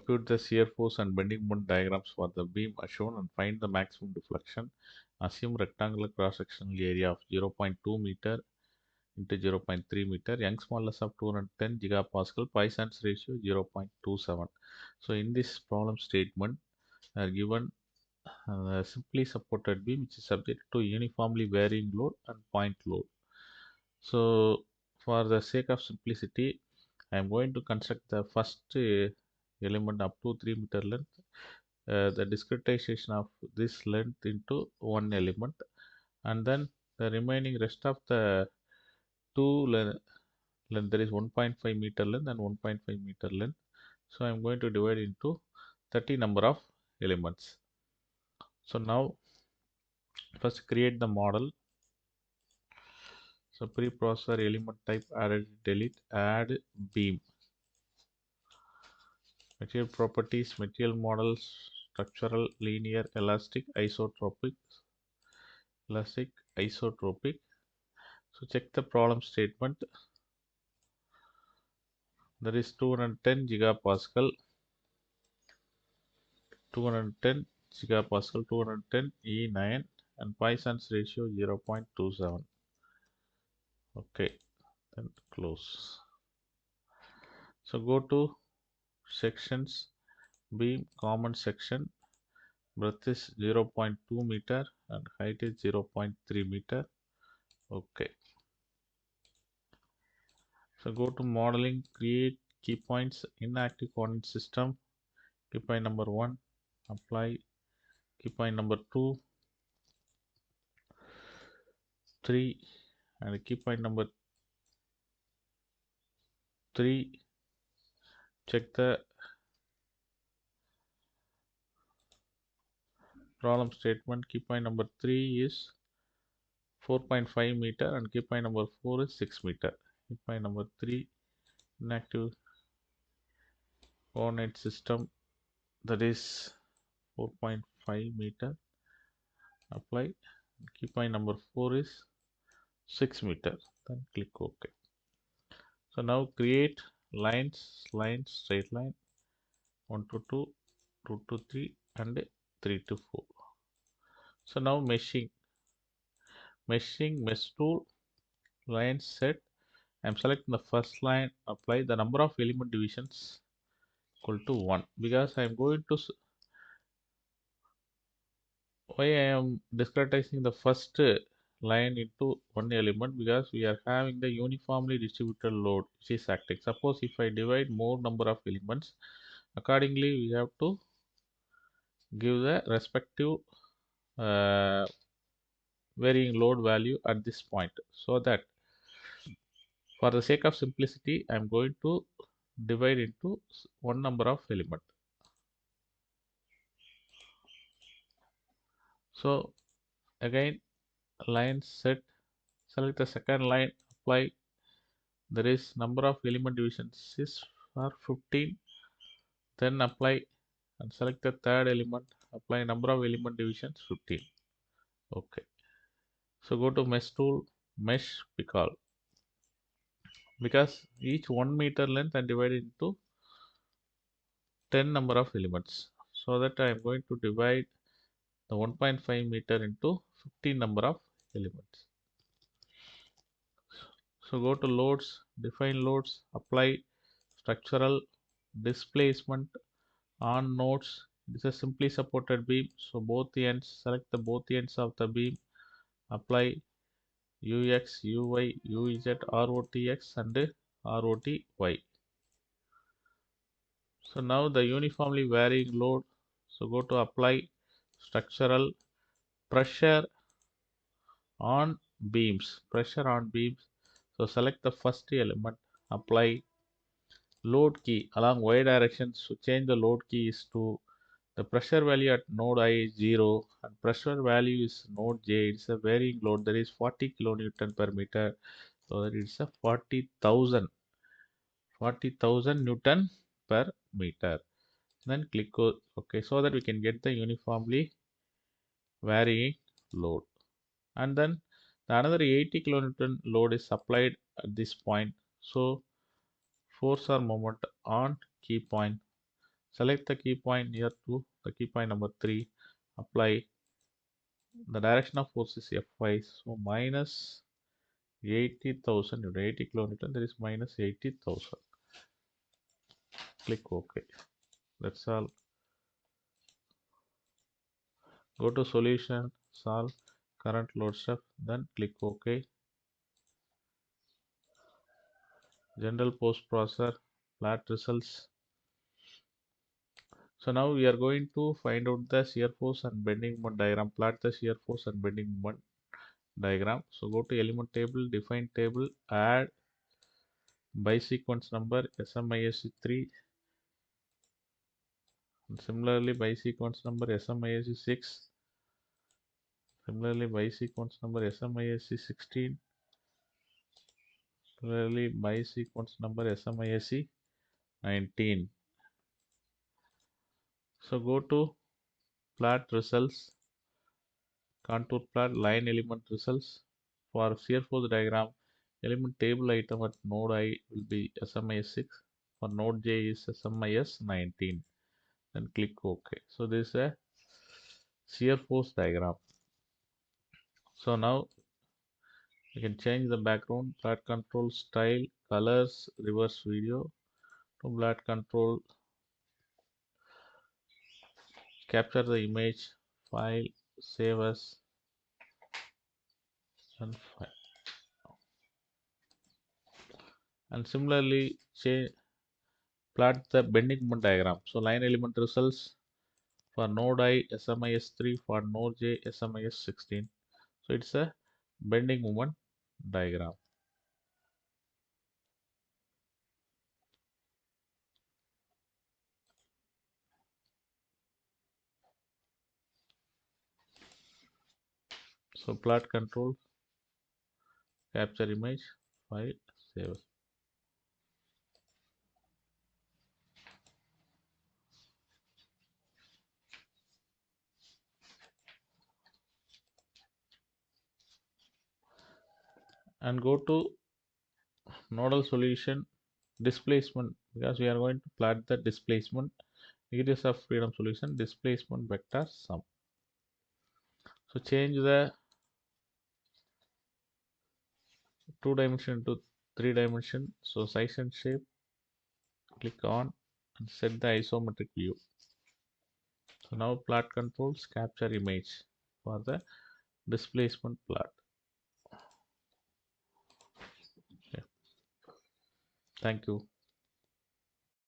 Compute the shear force and bending moment diagrams for the beam as shown and find the maximum deflection. Assume rectangular cross-sectional area of 0.2 meter into 0.3 meter, Young's modulus of 210 gigapascal, Poisson's ratio 0.27. So in this problem statement, are given simply supported beam which is subject to uniformly varying load and point load. So for the sake of simplicity, I am going to construct the first element up to 3 meter length, the discretization of this length into one element, and then the remaining rest of the two length, there is 1.5 meter length and 1.5 meter length. So I am going to divide into 30 number of elements. So now first create the model. So preprocessor element type added delete add beam. Material properties, material models, structural, linear, elastic, isotropic. So check the problem statement. There is 210 gigapascal, 210 E9 and Poisson's ratio 0.27. Okay, then close. So go to sections, beam common section, breadth is 0.2 meter and height is 0.3 meter. Okay. So go to modeling, create key points, inactive coordinate system, key point number 1, apply, key point number 2, 3, and key point number 3, check the problem statement. Key point number 3 is 4.5 meter and key point number 4 is 6 meter. Key point number 3, inactive coordinate system, that is 4.5 meter, apply. Key point number 4 is 6 meter, then click OK. So now create lines, straight line 1 to 2, 2 to 3 and 3 to 4. So now mesh tool, line set. I am selecting the first line, apply. The number of element divisions equal to 1 because I am going to, why I am discretizing the first line into one element, because we are having the uniformly distributed load which is acting. Suppose if I divide more number of elements, accordingly we have to give the respective varying load value at this point, so that for the sake of simplicity I am going to divide into one number of element. So again line set, select the second line, apply. There is number of element divisions is for 15, then apply and select the third element, apply number of element divisions 15. Okay, so go to mesh tool, mesh pickle, because each 1 meter length and divide into 10 number of elements, so that I am going to divide the 1.5 meter into 15 number of elements. So go to loads, define loads, apply structural, displacement on nodes. It is a simply supported beam, so both the ends, select the both ends of the beam, apply ux, uy, uz, rotx and roty. So now the uniformly varying load, so go to apply structural, pressure on beams, so select the first element, apply load key along y direction. So change the load key is to the pressure value at node I is 0 and pressure value is node J. It's a varying load, that is 40 kilonewton per meter, so that it's a 40,000 Newton per meter. Then click OK, so that we can get the uniformly varying load. And then another 80 kilonewton load is applied at this point. So force or moment on key point. Select the key point near to the key point number 3. Apply. The direction of force is Fy. So minus 80,000 80 kilonewton. There is minus 80,000. Click OK. That's all. Go to solution, solve, current load stuff, then click OK. General post processor, plot results. So now we are going to find out the shear force and bending moment diagram. Plot the shear force and bending moment diagram. So go to element table, define table, add by sequence number SMISC3, and similarly by sequence number SMISC6, similarly by sequence number SMISC16, similarly by sequence number SMISC19. So go to plot results, contour plot, line element results. For shear force diagram, element table item at node I will be SMIS6. For node J is SMIS19. Then click OK. So this is a shear force diagram. So now you can change the background, plot control, style, colors, reverse video to plot control, capture the image, file, save as, and file. And similarly, plot the bending moment diagram. So line element results for node I SMIS3, for node J SMIS16. So it's a bending moment diagram. So plot control, capture image, file, save. And go to nodal solution, displacement, because we are going to plot the displacement, degrees of freedom solution, displacement vector sum. So change the 2-dimension to 3-dimension. So size and shape, click on and set the isometric view. So now plot controls, capture image for the displacement plot. Okay. Thank you.